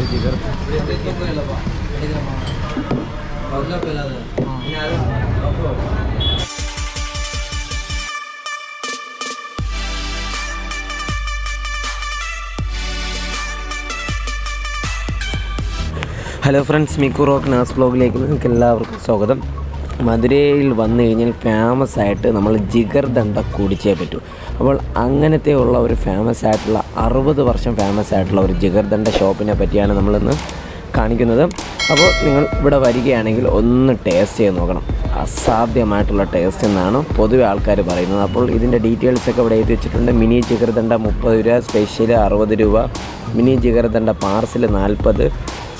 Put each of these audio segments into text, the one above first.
Hello friends, Mikku rock nurse വ്ലോഗിലേക്ക് നിങ്ങൾക്ക് എല്ലാവർക്കും സ്വാഗതം. മധുരയിൽ വന്നു കഴിഞ്ഞാൽ ഫേമസ് ആയിട്ട് നമ്മൾ ജിഗർദണ്ഡ കുടിച്ചേ പറ്റൂ. അപ്പോൾ അങ്ങനത്തെ ഉള്ള ഒരു ഫേമസ് ആയിട്ടുള്ള 60 വർഷം ഫേമസ് ആയിട്ടുള്ള ഒരു ജിഗർദണ്ഡ ഷോപ്പിനെ പറ്റിയാണ് നമ്മളിന്ന് കാണിക്കുന്നത്. അപ്പോൾ നിങ്ങൾ ഇവിടെ വരികയാണെങ്കിൽ ഒന്ന് ടേസ്റ്റ് ചെയ്ത് നോക്കണം. അസാധ്യമായിട്ടുള്ള ടേസ്റ്റ് എന്നാണ് പൊതുവെ ആൾക്കാർ പറയുന്നത്. അപ്പോൾ ഇതിൻ്റെ ഡീറ്റെയിൽസൊക്കെ ഇവിടെ എഴുതി വെച്ചിട്ടുണ്ട്. മിനി ജിഗർദണ്ഡ 30 രൂപ, സ്പെഷ്യൽ 60 രൂപ, mini Jigarthanda parcel 40,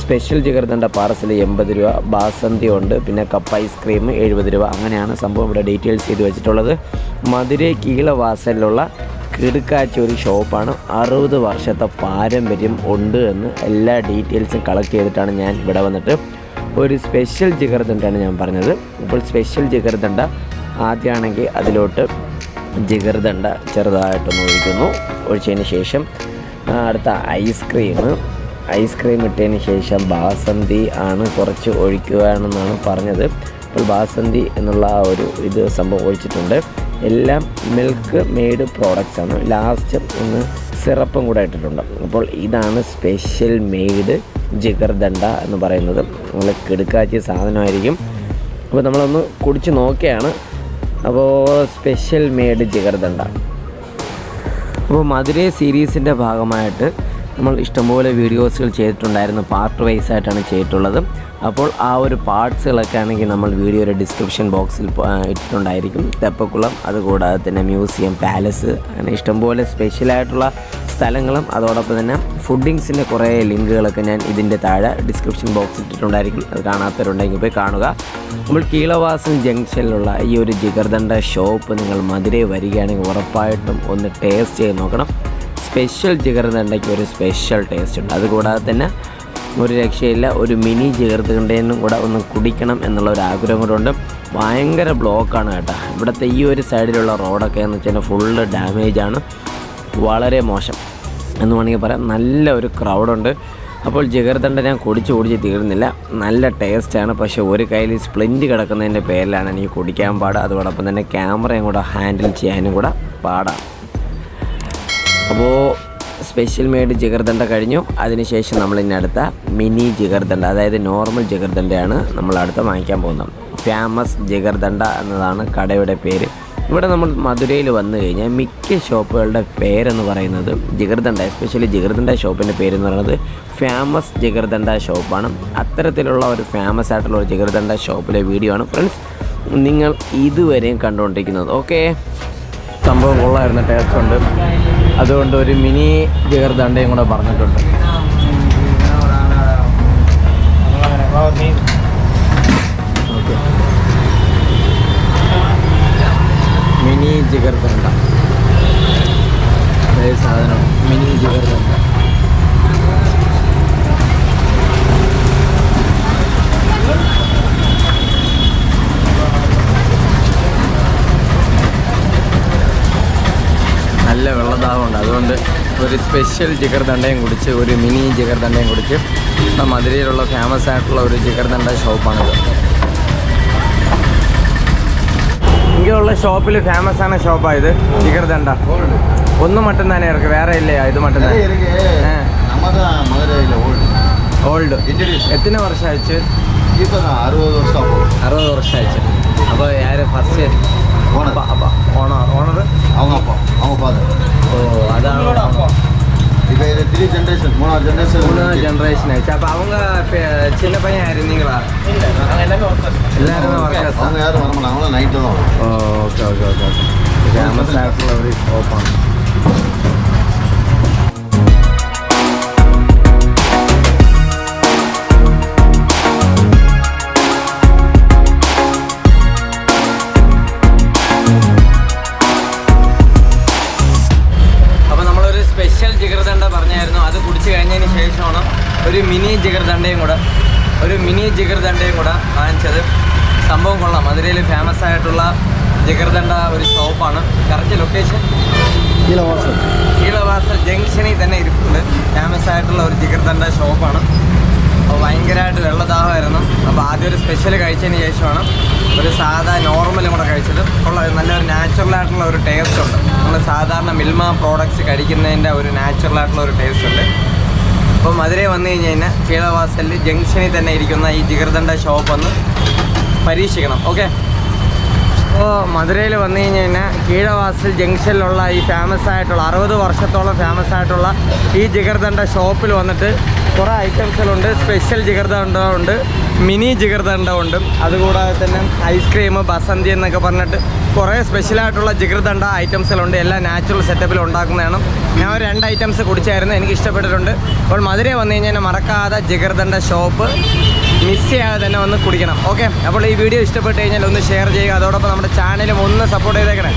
special Jigarthanda parcel 80 രൂപ, ബാസന്തി ഉണ്ട്, പിന്നെ കപ്പ് ഐസ്ക്രീം 70 രൂപ. അങ്ങനെയാണ് സംഭവം ഇവിടെ ഡീറ്റെയിൽസ് ചെയ്ത് വെച്ചിട്ടുള്ളത്. മധുരൈ കീഴവാസലിലുള്ള കിടുക്കാച്ച ഒരു ഷോപ്പാണ്. 60 വർഷത്തെ പാരമ്പര്യം ഉണ്ട് എന്ന് എല്ലാ ഡീറ്റെയിൽസും കളക്ട് ചെയ്തിട്ടാണ് ഞാൻ ഇവിടെ വന്നിട്ട് ഒരു സ്പെഷ്യൽ ജിഗർദണ്ഡയാണ് ഞാൻ പറഞ്ഞത്. ഇപ്പോൾ സ്പെഷ്യൽ ജിഗർദണ്ഡ ആദ്യമാണെങ്കിൽ അതിലോട്ട് ജിഗർദണ്ഡ ചെറുതായിട്ടൊന്ന് ഒഴിച്ചതിന് ശേഷം അടുത്ത ഐസ്ക്രീം ഇട്ടതിന് ശേഷം ബാസന്തി ആണ് കുറച്ച് ഒഴിക്കുകയാണെന്നാണ് പറഞ്ഞത്. അപ്പോൾ ബാസന്തി എന്നുള്ള ആ ഒരു സംഭവം ഒഴിച്ചിട്ടുണ്ട്. എല്ലാം മിൽക്ക് മെയ്ഡ് പ്രോഡക്റ്റ്സ് ആണ്. ലാസ്റ്റ് ഒന്ന് സിറപ്പും കൂടെ ഇട്ടിട്ടുണ്ട്. അപ്പോൾ ഇതാണ് സ്പെഷ്യൽ മെയ്ഡ് ജിഗർദണ്ഡ എന്ന് പറയുന്നത്. നമ്മൾ കിടുക്കാച്ചിയ സാധനമായിരിക്കും. അപ്പോൾ നമ്മളൊന്ന് കുടിച്ച് നോക്കുകയാണ്. അപ്പോൾ സ്പെഷ്യൽ മെയ്ഡ് ജിഗർദണ്ഡ. അപ്പോൾ മധുരൈ സീരീസിൻ്റെ ഭാഗമായിട്ട് നമ്മൾ ഇഷ്ടംപോലെ വീഡിയോസുകൾ ചെയ്തിട്ടുണ്ടായിരുന്നു. പാർട്ട് വൈസ് ആയിട്ടാണ് ചെയ്തിട്ടുള്ളത്. അപ്പോൾ ആ ഒരു പാർട്സുകളൊക്കെ ആണെങ്കിൽ നമ്മൾ വീഡിയോയുടെ ഡിസ്ക്രിപ്ഷൻ ബോക്സിൽ ഇട്ടിട്ടുണ്ടായിരിക്കും. തെപ്പക്കുളം, അതുകൂടാതെ തന്നെ മ്യൂസിയം, പാലസ്, അങ്ങനെ ഇഷ്ടംപോലെ സ്പെഷ്യലായിട്ടുള്ള സ്ഥലങ്ങളും അതോടൊപ്പം തന്നെ ഫുഡിങ്സിൻ്റെ കുറേ ലിങ്കുകളൊക്കെ ഞാൻ ഇതിൻ്റെ താഴെ ഡിസ്ക്രിപ്ഷൻ ബോക്സിൽ ഇട്ടിട്ടുണ്ടായിരിക്കും. അത് കാണാത്തവരുണ്ടെങ്കിൽ പോയി കാണുക. നമ്മൾ കീഴവാസൽ ജംഗ്ഷനിലുള്ള ഈ ഒരു ജിഗർദണ്ഡ ഷോപ്പ് നിങ്ങൾ മധുരൈ വരികയാണെങ്കിൽ ഉറപ്പായിട്ടും ഒന്ന് ടേസ്റ്റ് ചെയ്ത് നോക്കണം. സ്പെഷ്യൽ ജിഗർദണ്ഡയ്ക്ക് ഒരു സ്പെഷ്യൽ ടേസ്റ്റ് ഉണ്ട്. അതുകൂടാതെ തന്നെ ഒരു രക്ഷയില്ല, ഒരു മിനി ജിഗർദണ്ഡയും കൂടെ ഒന്ന് കുടിക്കണം എന്നുള്ള ഒരു ആഗ്രഹം കൂടെ ഉണ്ട്. ഭയങ്കര ബ്ലോക്കാണ് കേട്ടോ. ഇവിടുത്തെ ഈ ഒരു സൈഡിലുള്ള റോഡൊക്കെ എന്ന് വെച്ചാൽ ഫുള്ള് ഡാമേജാണ്. വളരെ മോശം എന്ന് വേണമെങ്കിൽ പറയാം. നല്ല ഒരു ക്രൗഡുണ്ട്. അപ്പോൾ ജിഗർദണ്ഡ ഞാൻ കുടിച്ച് തീർന്നില്ല. നല്ല ടേസ്റ്റാണ്. പക്ഷേ ഒരു കയ്യിൽ സ്പ്ലിൻറ്റ് കിടക്കുന്നതിൻ്റെ പേരിലാണ് എനിക്ക് കുടിക്കാൻ പാട്. അതോടൊപ്പം തന്നെ ക്യാമറയും കൂടെ ഹാൻഡിൽ ചെയ്യാനും കൂടെ പാടാണ്. അപ്പോൾ സ്പെഷ്യൽ മെയ്ഡ് ജിഗർദണ്ഡ കഴിഞ്ഞു. അതിനുശേഷം നമ്മൾ ഇനി അടുത്ത മിനി ജിഗർദണ്ഡ, അതായത് നോർമൽ ജിഗർദണ്ഡയാണ് നമ്മൾ അടുത്ത വാങ്ങിക്കാൻ പോകുന്നത്. ഫേമസ് ജിഗർദണ്ഡ എന്നതാണ് കടയുടെ പേര്. ഇവിടെ നമ്മൾ മധുരയിൽ വന്നു കഴിഞ്ഞാൽ മിക്ക ഷോപ്പുകളുടെ പേരെന്ന് പറയുന്നത് ജിഗർദണ്ഡ, എസ്പെഷ്യലി ജിഗർദണ്ഡ ഷോപ്പിൻ്റെ പേരെന്ന് പറയുന്നത് ഫേമസ് ജിഗർദണ്ഡ ഷോപ്പാണ്. അത്തരത്തിലുള്ള ഒരു ഫേമസ് ആയിട്ടുള്ള ഒരു ജിഗർദണ്ഡ ഷോപ്പിലെ വീഡിയോ ആണ് ഫ്രണ്ട്സ് നിങ്ങൾ ഇതുവരെയും കണ്ടുകൊണ്ടിരിക്കുന്നത്. ഓക്കെ, സംഭവം കൊള്ളായിരുന്നു, ടേസ്റ്റ് ഉണ്ട്. അതുകൊണ്ട് ഒരു മിനി ജിഗർദണ്ഡയും കൂടെ പറഞ്ഞിട്ടുണ്ട്. ഓക്കെ, മിനി ജിഗർദണ്ഡ സാധനം, മിനി ജിഗർദണ്ഡ. നല്ല വെള്ളദാഹമുണ്ട്. അതുകൊണ്ട് ഒരു സ്പെഷ്യൽ ജിഗർദണ്ഡയും കുടിച്ച് ഒരു മിനി ജിഗർദണ്ഡയും കുടിച്ച് മധുരയിലുള്ള ഫേമസ് ആയിട്ടുള്ള ഒരു ജിഗർദണ്ഡ ഷോപ്പാണിത്. ഇങ്ങനെയുള്ള ഷോപ്പിൽ ഫേമസ് ആണ് ഷോപ്പായത് ജിഗർദണ്ഡ. ഒന്ന് മട്ടൻ തന്നെ ഇറക്കും, വേറെ ഇല്ലേ? ഇത് മട്ടൻ തന്നെ ഓൾഡ്. എത്ര വർഷം അയച്ച്? 60 വർഷം അയച്ച്. അപ്പോൾ ആര് ഫസ്റ്റ് ഓണർ? அவங்க அதான் இப்போ 3 ஜென்ரேஷன், 3 ஜென்ரேஷன் ஆயிடுச்சு. அப்போ அவங்க சின்ன பையன் இருந்தீங்களா? எல்லாருமே ஒர்க்கர்ஸ். அவங்க யாரும் வர மாட்டாங்க, அவங்களும் நைட்டு தான் வரும். ஓகே. ஃபேமஸ் ஆகிற ஒரு ஷோப்பாണ്. ഒരു മിനി ജിഗർദണ്ഡയും കൂടെ വാങ്ങിച്ചത്. സംഭവം കൊള്ളാം. മധുരയിൽ ഫേമസ് ആയിട്ടുള്ള ജിഗർദണ്ഡ ഒരു ഷോപ്പാണ്. കറക്റ്റ് ലൊക്കേഷൻ കീഴവാസൽ ജംഗ്ഷനിൽ തന്നെ ഇരിപ്പുണ്ട്. ഫേമസ് ആയിട്ടുള്ള ഒരു ജിഗർദണ്ഡ ഷോപ്പാണ്. അപ്പോൾ ഭയങ്കരമായിട്ട് വെള്ളദാഹമായിരുന്നു. അപ്പോൾ ആദ്യം ഒരു സ്പെഷ്യൽ കഴിച്ചതിന് ശേഷമാണ് ഒരു സാധാ നോർമലും കൂടെ കഴിച്ചത്. നല്ലൊരു നാച്ചുറലായിട്ടുള്ള ഒരു ടേസ്റ്റ് ഉണ്ട്. നമ്മൾ സാധാരണ മിൽമ പ്രോഡക്റ്റ്സ് കഴിക്കുന്നതിൻ്റെ ഒരു നാച്ചുറലായിട്ടുള്ള ഒരു ടേസ്റ്റ് ഉണ്ട്. അപ്പോൾ മധുരൈ വന്നു കഴിഞ്ഞാൽ കീഴവാസലിൽ ജംഗ്ഷനിൽ തന്നെ ഇരിക്കുന്ന ഈ ജിഗർദണ്ഡ ഷോപ്പ് ഒന്ന് പരീക്ഷിക്കണം. ഓക്കെ, അപ്പോൾ മധുരയിൽ വന്നു കഴിഞ്ഞാൽ കീഴവാസൽ ജംഗ്ഷനിലുള്ള ഈ ഫേമസ് ആയിട്ടുള്ള 60 വർഷത്തോളം ഫേമസ് ആയിട്ടുള്ള ഈ ജിഗർദണ്ഡ ഷോപ്പിൽ വന്നിട്ട് കുറേ ഐറ്റംസുകളുണ്ട്. സ്പെഷ്യൽ ജിഗർദണ്ഡ ഉണ്ട്, മിനി ജിഗർദണ്ഡ ഉണ്ട്, അതുകൂടാതെ തന്നെ ഐസ്ക്രീം, ബസന്തി എന്നൊക്കെ പറഞ്ഞിട്ട് കുറേ സ്പെഷ്യലായിട്ടുള്ള ജിഗർദണ്ഡ ഐറ്റംസുകളുണ്ട്. എല്ലാം നാച്ചുറൽ സെറ്റപ്പിൽ ഉണ്ടാക്കുന്നതാണ്. ഞാൻ ഒരു 2 ഐറ്റംസ് കുടിച്ചായിരുന്നു, എനിക്ക് ഇഷ്ടപ്പെട്ടിട്ടുണ്ട്. അപ്പോൾ മധുരൈ വന്നു കഴിഞ്ഞാൽ മറക്കാതെ ജിഗർദണ്ഡ ഷോപ്പ് മിസ് ചെയ്യാതെ തന്നെ ഒന്ന് കുടിക്കണം. ഓക്കെ, അപ്പോൾ ഈ വീഡിയോ ഇഷ്ടപ്പെട്ട് കഴിഞ്ഞാൽ ഒന്ന് ഷെയർ ചെയ്യുക. അതോടൊപ്പം നമ്മുടെ ചാനലും ഒന്ന് സപ്പോർട്ട് ചെയ്തേക്കണേ.